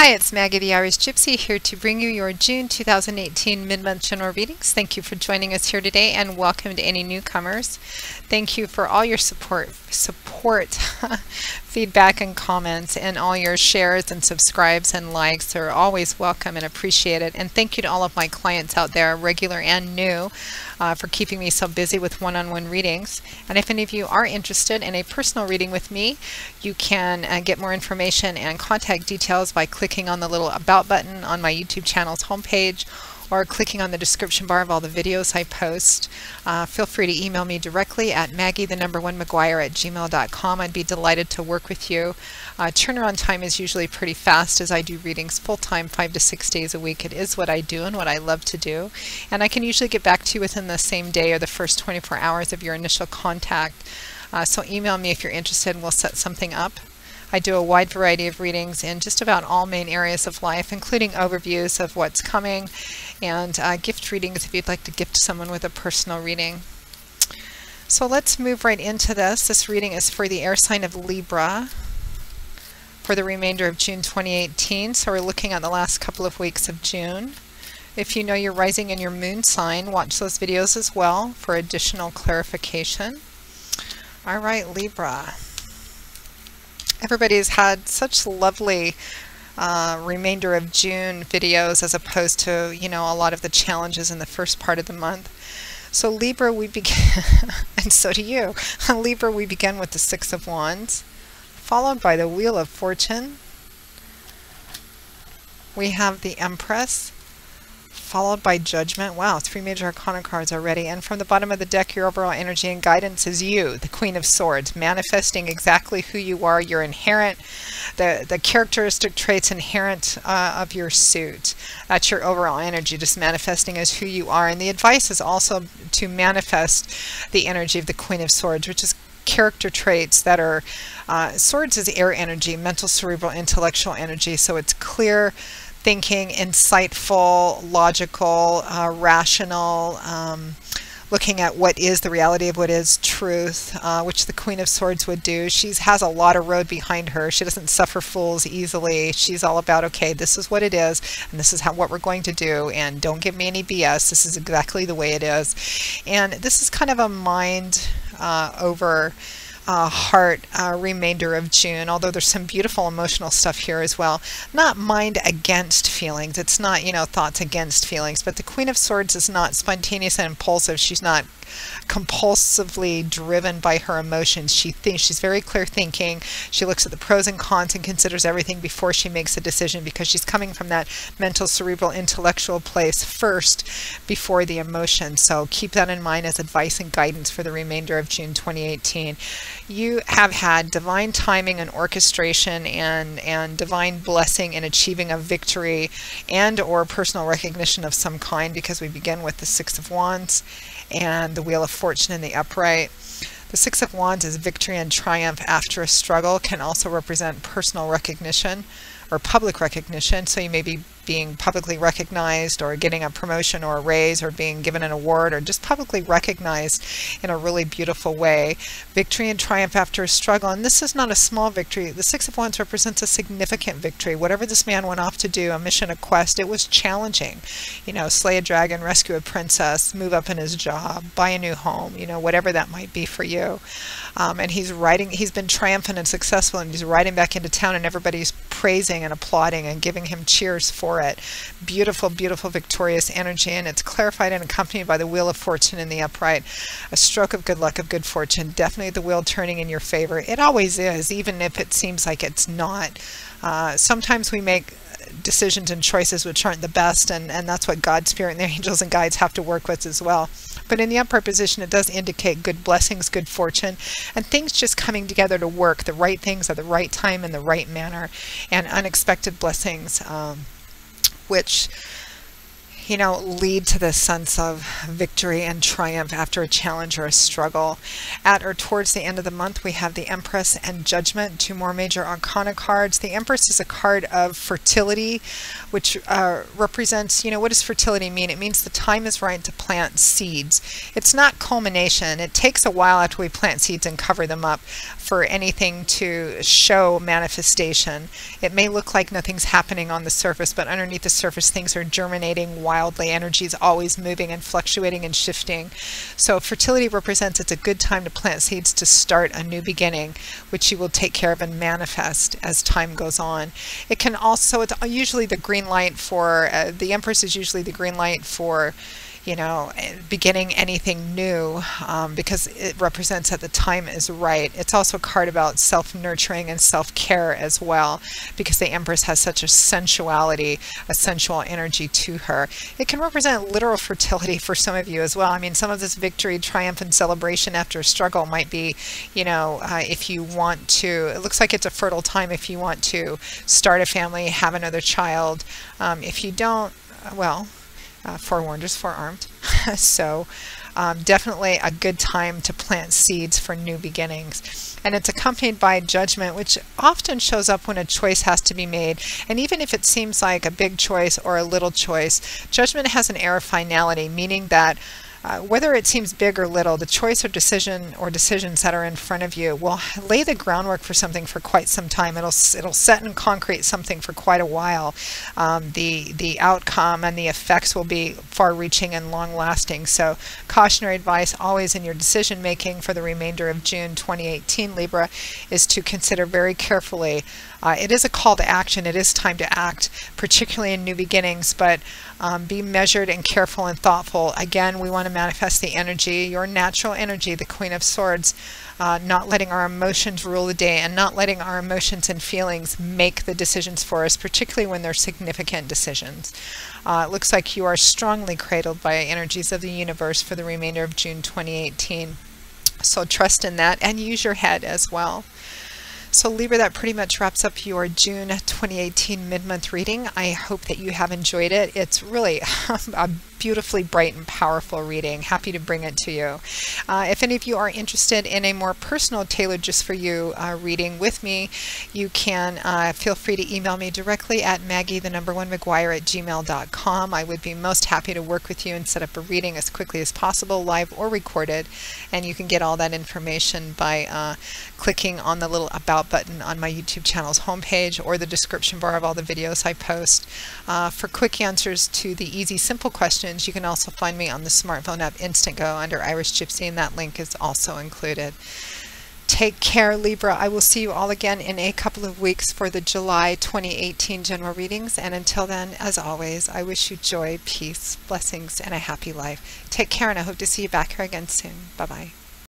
Hi, it's Maggie the Irish Gypsy here to bring you your June 2018 mid-month general readings. Thank you for joining us here today and welcome to any newcomers. Thank you for all your support, feedback and comments, and all your shares and subscribes and likes are always welcome and appreciated. And thank you to all of my clients out there, regular and new, for keeping me so busy with one-on-one readings. And if any of you are interested in a personal reading with me, you can get more information and contact details by clicking on the little About button on my YouTube channel's homepage, or clicking on the description bar of all the videos I post. Feel free to email me directly at maggie1mcguire@gmail.com. I'd be delighted to work with you. Turnaround time is usually pretty fast as I do readings full-time 5 to 6 days a week. It is what I do and what I love to do. And I can usually get back to you within the same day or the first 24 hours of your initial contact. So email me if you're interested and we'll set something up. I do a wide variety of readings in just about all main areas of life, including overviews of what's coming and gift readings if you'd like to gift someone with a personal reading. So let's move right into this. This reading is for the air sign of Libra for the remainder of June 2018. So we're looking at the last couple of weeks of June. If you know your rising and your moon sign, watch those videos as well for additional clarification. All right, Libra. Everybody's had such lovely remainder of June videos as opposed to, you know, a lot of the challenges in the first part of the month. So Libra, we begin, and so do you. Libra, we begin with the Six of Wands, followed by the Wheel of Fortune. We have the Empress, followed by Judgment. Wow, 3 major arcana cards already. And from the bottom of the deck, your overall energy and guidance is you, the Queen of Swords, manifesting exactly who you are, your inherent, the characteristic traits inherent of your suit. That's your overall energy, just manifesting as who you are. And the advice is also to manifest the energy of the Queen of Swords, which is character traits that are, swords is air energy, mental, cerebral, intellectual energy. So it's clear thinking, insightful, logical, rational, looking at what is the reality of what is truth, which the Queen of Swords would do. She has a lot of road behind her. She doesn't suffer fools easily. She's all about, okay, this is what it is, and this is what we're going to do, and don't give me any BS. This is exactly the way it is. And this is kind of a mind over heart remainder of June, although there's some beautiful emotional stuff here as well. Not mind against feelings. It's not, you know, thoughts against feelings, but the Queen of Swords is not spontaneous and impulsive. She's not compulsively driven by her emotions. She thinks, she's very clear thinking. She looks at the pros and cons and considers everything before she makes a decision, because she's coming from that mental, cerebral, intellectual place first before the emotion. So keep that in mind as advice and guidance for the remainder of June 2018. You have had divine timing and orchestration and divine blessing in achieving a victory and or personal recognition of some kind, because we begin with the Six of Wands and the Wheel of Fortune in the upright. The Six of Wands is victory and triumph after a struggle, can also represent personal recognition or public recognition. So you may be being publicly recognized or getting a promotion or a raise or being given an award or just publicly recognized in a really beautiful way. Victory and triumph after a struggle. And this is not a small victory. The Six of Wands represents a significant victory. Whatever this man went off to do, a mission, a quest, it was challenging. You know, slay a dragon, rescue a princess, move up in his job, buy a new home, you know, whatever that might be for you. And he's been triumphant and successful, and he's riding back into town and everybody's praising and applauding and giving him cheers for it. Beautiful, beautiful, victorious energy, and it's clarified and accompanied by the Wheel of Fortune in the upright. A stroke of good luck, of good fortune. Definitely the wheel turning in your favor. It always is, even if it seems like it's not. Sometimes we make decisions and choices which aren't the best, and that's what God's Spirit and the angels and guides have to work with as well. But in the upright position, it does indicate good blessings, good fortune, and things just coming together to work, the right things at the right time in the right manner, and unexpected blessings, which, you know, lead to this sense of victory and triumph after a challenge or a struggle. At or towards the end of the month, we have the Empress and Judgment, 2 more major arcana cards. The Empress is a card of fertility, which represents, you know, what does fertility mean? It means the time is right to plant seeds. It's not culmination. It takes a while after we plant seeds and cover them up for anything to show manifestation. It may look like nothing's happening on the surface, but underneath the surface things are germinating wildly. Energy is always moving and fluctuating and shifting. So fertility represents it's a good time to plant seeds to start a new beginning, which you will take care of and manifest as time goes on. It can also, it's usually the green light for, the Empress is usually the green light for, you know, beginning anything new, because it represents that the time is right. It's also a card about self-nurturing and self-care as well, because the Empress has such a sensuality, a sensual energy to her. It can represent literal fertility for some of you as well. I mean, some of this victory, triumph, and celebration after a struggle might be, you know, if you want to, it looks like it's a fertile time if you want to start a family, have another child. If you don't, well, forewarned is forearmed. So definitely a good time to plant seeds for new beginnings. And it's accompanied by judgment, which often shows up when a choice has to be made. And even if it seems like a big choice or a little choice, judgment has an air of finality, meaning that whether it seems big or little, the choice or decisions that are in front of you will lay the groundwork for something for quite some time. It'll set in concrete something for quite a while. The outcome and the effects will be far-reaching and long-lasting. So cautionary advice always in your decision making for the remainder of June 2018, Libra, is to consider very carefully. It is a call to action. It is time to act, particularly in new beginnings, but be measured and careful and thoughtful. Again, we want to manifest the energy, your natural energy, the Queen of Swords, not letting our emotions rule the day and not letting our emotions and feelings make the decisions for us, particularly when they're significant decisions. It looks like you are strongly cradled by energies of the universe for the remainder of June 2018. So trust in that and use your head as well. So Libra, that pretty much wraps up your June 2018 mid-month reading. I hope that you have enjoyed it. It's really a beautifully bright and powerful reading. Happy to bring it to you. If any of you are interested in a more personal, tailored just for you reading with me, you can feel free to email me directly at Maggie1McGuire@gmail.com. I would be most happy to work with you and set up a reading as quickly as possible, live or recorded. And you can get all that information by clicking on the little About button on my YouTube channel's homepage or the description bar of all the videos I post. For quick answers to the easy, simple questions, you can also find me on the smartphone app Instantgo under Irish Gypsy, and that link is also included. Take care, Libra. I will see you all again in a couple of weeks for the July 2018 general readings. And until then, as always, I wish you joy, peace, blessings, and a happy life. Take care, and I hope to see you back here again soon. Bye-bye.